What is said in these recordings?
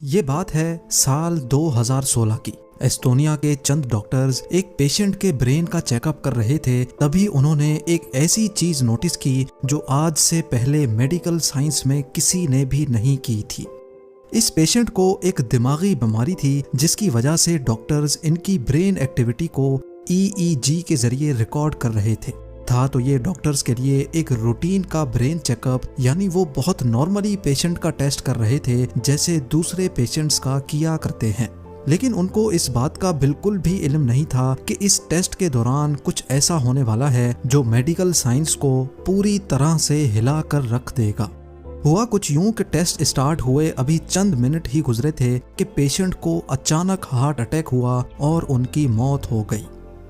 ये बात है साल 2016 की। एस्टोनिया के चंद डॉक्टर्स एक पेशेंट के ब्रेन का चेकअप कर रहे थे। तभी उन्होंने एक ऐसी चीज नोटिस की जो आज से पहले मेडिकल साइंस में किसी ने भी नहीं की थी। इस पेशेंट को एक दिमागी बीमारी थी जिसकी वजह से डॉक्टर्स इनकी ब्रेन एक्टिविटी को EEG के जरिए रिकॉर्ड कर रहे थे। तो ये डॉक्टर्स के लिए एक रूटीन का ब्रेन चेकअप, यानी वो बहुत नॉर्मली पेशेंट का टेस्ट कर रहे थे जैसे दूसरे पेशेंट्स का किया करते हैं। लेकिन उनको इस बात का बिल्कुल भी इल्म नहीं था कि इस टेस्ट के दौरान कुछ ऐसा होने वाला है जो मेडिकल साइंस को पूरी तरह से हिला कर रख देगा। हुआ कुछ यूं कि टेस्ट स्टार्ट हुए अभी चंद मिनट ही गुजरे थे कि पेशेंट को अचानक हार्ट अटैक हुआ और उनकी मौत हो गई।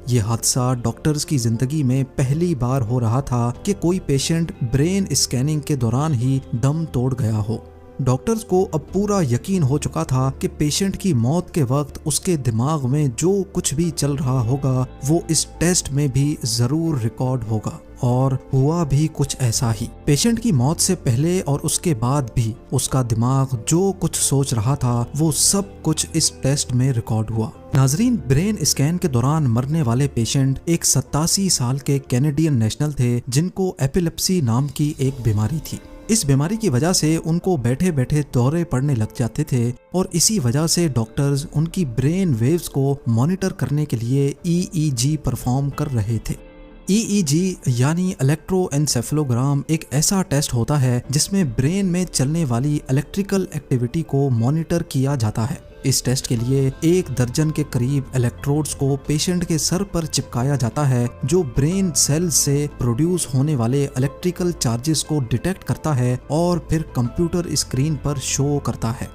ये हादसा डॉक्टर्स की जिंदगी में पहली बार हो रहा था कि कोई पेशेंट ब्रेन स्कैनिंग के दौरान ही दम तोड़ गया हो। डॉक्टर्स को अब पूरा यकीन हो चुका था कि पेशेंट की मौत के वक्त उसके दिमाग में जो कुछ भी चल रहा होगा वो इस टेस्ट में भी जरूर रिकॉर्ड होगा। और हुआ भी कुछ ऐसा ही। पेशेंट की मौत से पहले और उसके बाद भी उसका दिमाग जो कुछ सोच रहा था वो सब कुछ इस टेस्ट में रिकॉर्ड हुआ। नाजरीन, ब्रेन स्कैन के दौरान मरने वाले पेशेंट एक 87 साल के कैनेडियन नेशनल थे जिनको एपिलेप्सी नाम की एक बीमारी थी। इस बीमारी की वजह से उनको बैठे बैठे दौरे पड़ने लग जाते थे और इसी वजह से डॉक्टर्स उनकी ब्रेन वेव्स को मॉनिटर करने के लिए EEG परफॉर्म कर रहे थे। EEG यानी इलेक्ट्रोएन्सेफेलोग्राम एक ऐसा टेस्ट होता है जिसमें ब्रेन में चलने वाली इलेक्ट्रिकल एक्टिविटी को मॉनिटर किया जाता है। इस टेस्ट के लिए 1 दर्जन के करीब इलेक्ट्रोड्स को पेशेंट के सर पर चिपकाया जाता है जो ब्रेन सेल्स से प्रोड्यूस होने वाले इलेक्ट्रिकल चार्जेस को डिटेक्ट करता है और फिर कंप्यूटर स्क्रीन पर शो करता है।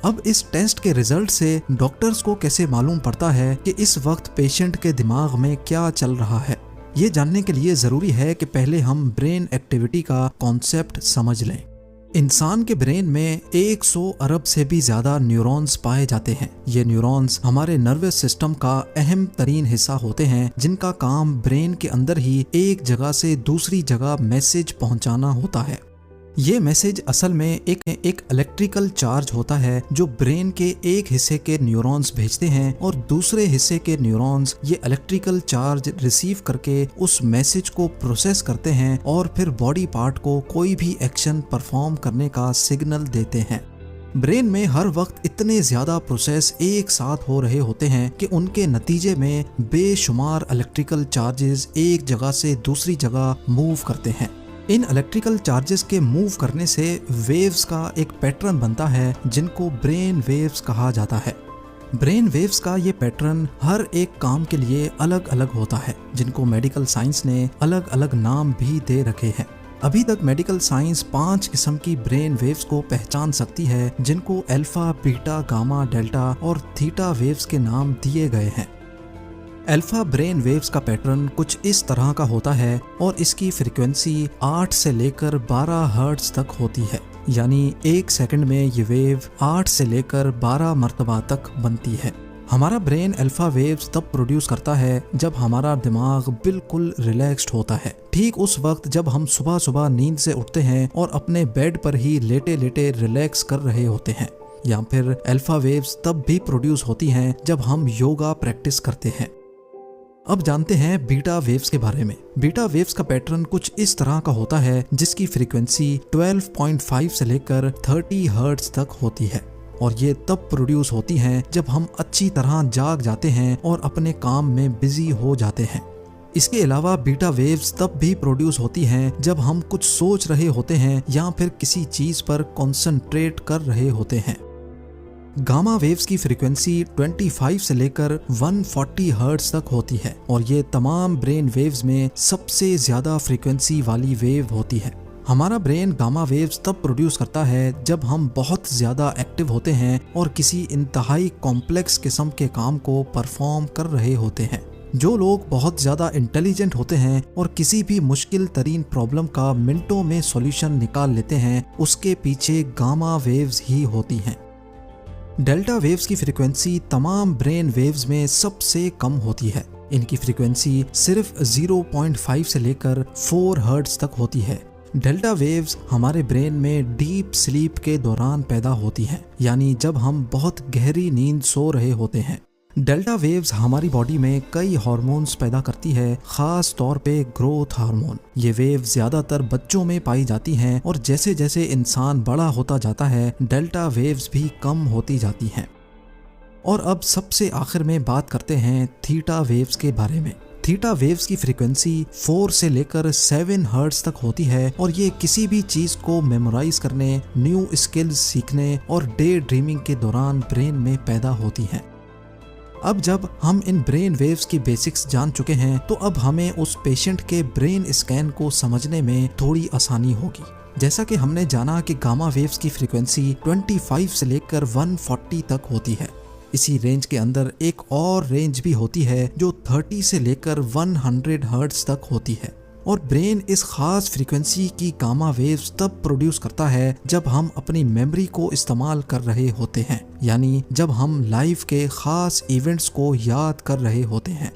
अब इस टेस्ट के रिजल्ट से डॉक्टर्स को कैसे मालूम पड़ता है कि इस वक्त पेशेंट के दिमाग में क्या चल रहा है? ये जानने के लिए जरूरी है कि पहले हम ब्रेन एक्टिविटी का कॉन्सेप्ट समझ लें। इंसान के ब्रेन में 100 अरब से भी ज्यादा न्यूरॉन्स पाए जाते हैं। ये न्यूरॉन्स हमारे नर्वस सिस्टम का अहम तरीन हिस्सा होते हैं जिनका काम ब्रेन के अंदर ही एक जगह से दूसरी जगह मैसेज पहुंचाना होता है। ये मैसेज असल में एक इलेक्ट्रिकल चार्ज होता है जो ब्रेन के एक हिस्से के न्यूरॉन्स भेजते हैं और दूसरे हिस्से के न्यूरॉन्स ये इलेक्ट्रिकल चार्ज रिसीव करके उस मैसेज को प्रोसेस करते हैं और फिर बॉडी पार्ट को कोई भी एक्शन परफॉर्म करने का सिग्नल देते हैं। ब्रेन में हर वक्त इतने ज्यादा प्रोसेस एक साथ हो रहे होते हैं कि उनके नतीजे में बेशुमार इलेक्ट्रिकल चार्जेस एक जगह से दूसरी जगह मूव करते हैं। इन इलेक्ट्रिकल चार्जेस के मूव करने से वेव्स का एक पैटर्न बनता है जिनको ब्रेन वेव्स कहा जाता है। ब्रेन वेव्स का ये पैटर्न हर एक काम के लिए अलग अलग होता है जिनको मेडिकल साइंस ने अलग अलग नाम भी दे रखे हैं। अभी तक मेडिकल साइंस 5 किस्म की ब्रेन वेव्स को पहचान सकती है जिनको अल्फा, बीटा, गामा, डेल्टा और थीटा वेव्स के नाम दिए गए हैं। अल्फा ब्रेन वेव्स का पैटर्न कुछ इस तरह का होता है और इसकी फ्रीक्वेंसी 8 से लेकर 12 हर्ट्ज तक होती है, यानी 1 सेकंड में ये वेव 8 से लेकर 12 मरतबा तक बनती है। हमारा ब्रेन अल्फा वेव्स तब प्रोड्यूस करता है जब हमारा दिमाग बिल्कुल रिलैक्स्ड होता है। ठीक उस वक्त जब हम सुबह सुबह नींद से उठते हैं और अपने बेड पर ही लेटे लेटे रिलैक्स कर रहे होते हैं। या फिर अल्फा वेव्स तब भी प्रोड्यूस होती हैं जब हम योगा प्रैक्टिस करते हैं। अब जानते हैं बीटा वेव्स के बारे में। बीटा वेव्स का पैटर्न कुछ इस तरह का होता है जिसकी फ्रीक्वेंसी 12.5 से लेकर 30 हर्ट्ज तक होती है और ये तब प्रोड्यूस होती हैं जब हम अच्छी तरह जाग जाते हैं और अपने काम में बिजी हो जाते हैं। इसके अलावा बीटा वेव्स तब भी प्रोड्यूस होती हैं जब हम कुछ सोच रहे होते हैं या फिर किसी चीज पर कॉन्सेंट्रेट कर रहे होते हैं। गामा वेव्स की फ्रीक्वेंसी 25 से लेकर 140 हर्ट्ज तक होती है और ये तमाम ब्रेन वेव्स में सबसे ज्यादा फ्रीक्वेंसी वाली वेव होती है। हमारा ब्रेन गामा वेव्स तब प्रोड्यूस करता है जब हम बहुत ज्यादा एक्टिव होते हैं और किसी इंतहाई कॉम्प्लेक्स किस्म के काम को परफॉर्म कर रहे होते हैं। जो लोग बहुत ज्यादा इंटेलिजेंट होते हैं और किसी भी मुश्किल तरीन प्रॉब्लम का मिनटों में सॉल्यूशन निकाल लेते हैं उसके पीछे गामा वेव्स ही होती हैं। डेल्टा वेव्स की फ्रीक्वेंसी तमाम ब्रेन वेव्स में सबसे कम होती है। इनकी फ्रीक्वेंसी सिर्फ 0.5 से लेकर 4 हर्ट्ज तक होती है, डेल्टा वेव्स हमारे ब्रेन में डीप स्लीप के दौरान पैदा होती हैं, यानी जब हम बहुत गहरी नींद सो रहे होते हैं। डेल्टा वेव्स हमारी बॉडी में कई हार्मोन्स पैदा करती है, खास तौर पे ग्रोथ हार्मोन। ये वेव ज्यादातर बच्चों में पाई जाती हैं और जैसे जैसे इंसान बड़ा होता जाता है डेल्टा वेव्स भी कम होती जाती हैं। और अब सबसे आखिर में बात करते हैं थीटा वेव्स के बारे में। थीटा वेव्स की फ्रीक्वेंसी 4 से लेकर 7 हर्ट्ज तक होती है और ये किसी भी चीज को मेमोराइज करने, न्यू स्किल्स सीखने और डे ड्रीमिंग के दौरान ब्रेन में पैदा होती हैं। अब जब हम इन ब्रेन वेव्स की बेसिक्स जान चुके हैं तो अब हमें उस पेशेंट के ब्रेन स्कैन को समझने में थोड़ी आसानी होगी। जैसा कि हमने जाना कि गामा वेव्स की फ्रीक्वेंसी 25 से लेकर 140 तक होती है। इसी रेंज के अंदर एक और रेंज भी होती है जो 30 से लेकर 100 हर्ट्ज तक होती है। और ब्रेन इस खास फ्रीक्वेंसी की गामा वेव्स तब प्रोड्यूस करता है जब हम अपनी मेमोरी को इस्तेमाल कर रहे होते हैं, यानी जब हम लाइफ के खास इवेंट्स को याद कर रहे होते हैं।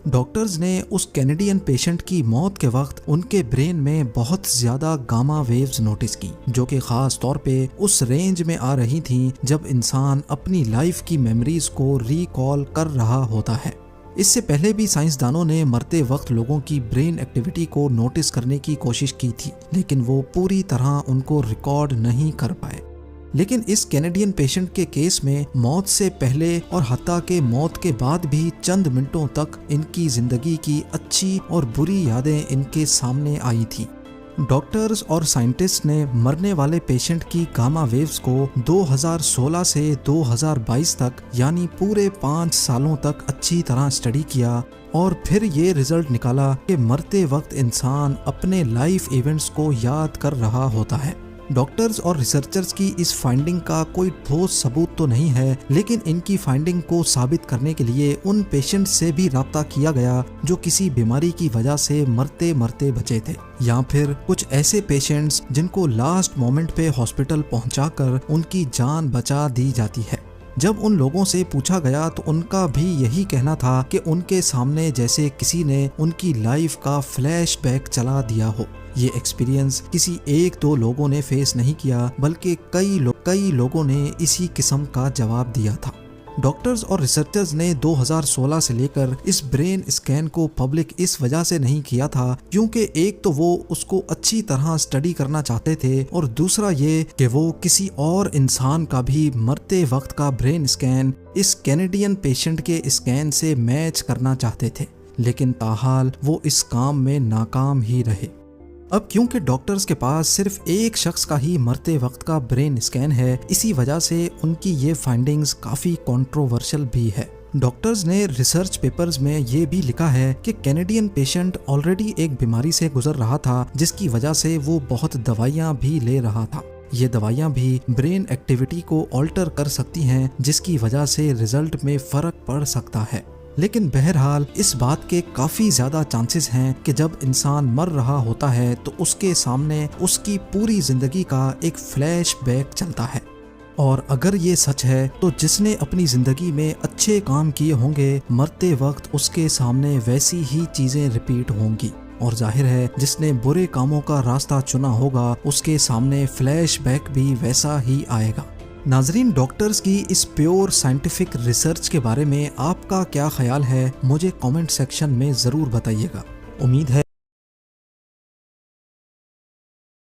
डॉक्टर्स ने उस कैनेडियन पेशेंट की मौत के वक्त उनके ब्रेन में बहुत ज्यादा गामा वेव्स नोटिस की, जो कि खास तौर पे उस रेंज में आ रही थी जब इंसान अपनी लाइफ की मेमोरीज को रिकॉल कर रहा होता है। इससे पहले भी साइंसदानों ने मरते वक्त लोगों की ब्रेन एक्टिविटी को नोटिस करने की कोशिश की थी, लेकिन वो पूरी तरह उनको रिकॉर्ड नहीं कर पाए। लेकिन इस कैनेडियन पेशेंट के केस में मौत से पहले और हत्ता के मौत के बाद भी चंद मिनटों तक इनकी जिंदगी की अच्छी और बुरी यादें इनके सामने आई थी। डॉक्टर्स और साइंटिस्ट ने मरने वाले पेशेंट की गामा वेव्स को 2016 से 2022 तक यानी पूरे 5 सालों तक अच्छी तरह स्टडी किया और फिर ये रिजल्ट निकाला कि मरते वक्त इंसान अपने लाइफ इवेंट्स को याद कर रहा होता है। डॉक्टर्स और रिसर्चर्स की इस फाइंडिंग का कोई ठोस सबूत तो नहीं है, लेकिन इनकी फाइंडिंग को साबित करने के लिए उन पेशेंट से भी राब्ता किया गया जो किसी बीमारी की वजह से मरते मरते बचे थे, या फिर कुछ ऐसे पेशेंट्स जिनको लास्ट मोमेंट पे हॉस्पिटल पहुंचाकर उनकी जान बचा दी जाती है। जब उन लोगों से पूछा गया तो उनका भी यही कहना था कि उनके सामने जैसे किसी ने उनकी लाइफ का फ्लैशबैक चला दिया हो। ये एक्सपीरियंस किसी एक दो लोगों ने फेस नहीं किया, बल्कि कई लोगों ने इसी किस्म का जवाब दिया था। डॉक्टर्स और रिसर्चर्स ने 2016 से लेकर इस ब्रेन स्कैन को पब्लिक इस वजह से नहीं किया था क्योंकि एक तो वो उसको अच्छी तरह स्टडी करना चाहते थे और दूसरा ये कि वो किसी और इंसान का भी मरते वक्त का ब्रेन स्कैन इस कैनेडियन पेशेंट के स्कैन से मैच करना चाहते थे, लेकिन ताहाल वो इस काम में नाकाम ही रहे। अब क्योंकि डॉक्टर्स के पास सिर्फ एक शख्स का ही मरते वक्त का ब्रेन स्कैन है, इसी वजह से उनकी ये फाइंडिंग्स काफी कंट्रोवर्शियल भी है। डॉक्टर्स ने रिसर्च पेपर्स में ये भी लिखा है कि कैनेडियन पेशेंट ऑलरेडी एक बीमारी से गुजर रहा था जिसकी वजह से वो बहुत दवाइयाँ भी ले रहा था। ये दवाइयाँ भी ब्रेन एक्टिविटी को ऑल्टर कर सकती हैं, जिसकी वजह से रिजल्ट में फर्क पड़ सकता है। लेकिन बहरहाल इस बात के काफ़ी ज़्यादा चांसेस हैं कि जब इंसान मर रहा होता है तो उसके सामने उसकी पूरी ज़िंदगी का एक फ्लैशबैक चलता है। और अगर ये सच है तो जिसने अपनी ज़िंदगी में अच्छे काम किए होंगे मरते वक्त उसके सामने वैसी ही चीज़ें रिपीट होंगी, और जाहिर है जिसने बुरे कामों का रास्ता चुना होगा उसके सामने फ्लैशबैक भी वैसा ही आएगा। नाजरीन, डॉक्टर्स की इस प्योर साइंटिफिक रिसर्च के बारे में आपका क्या ख्याल है, मुझे कमेंट सेक्शन में ज़रूर बताइएगा। उम्मीद है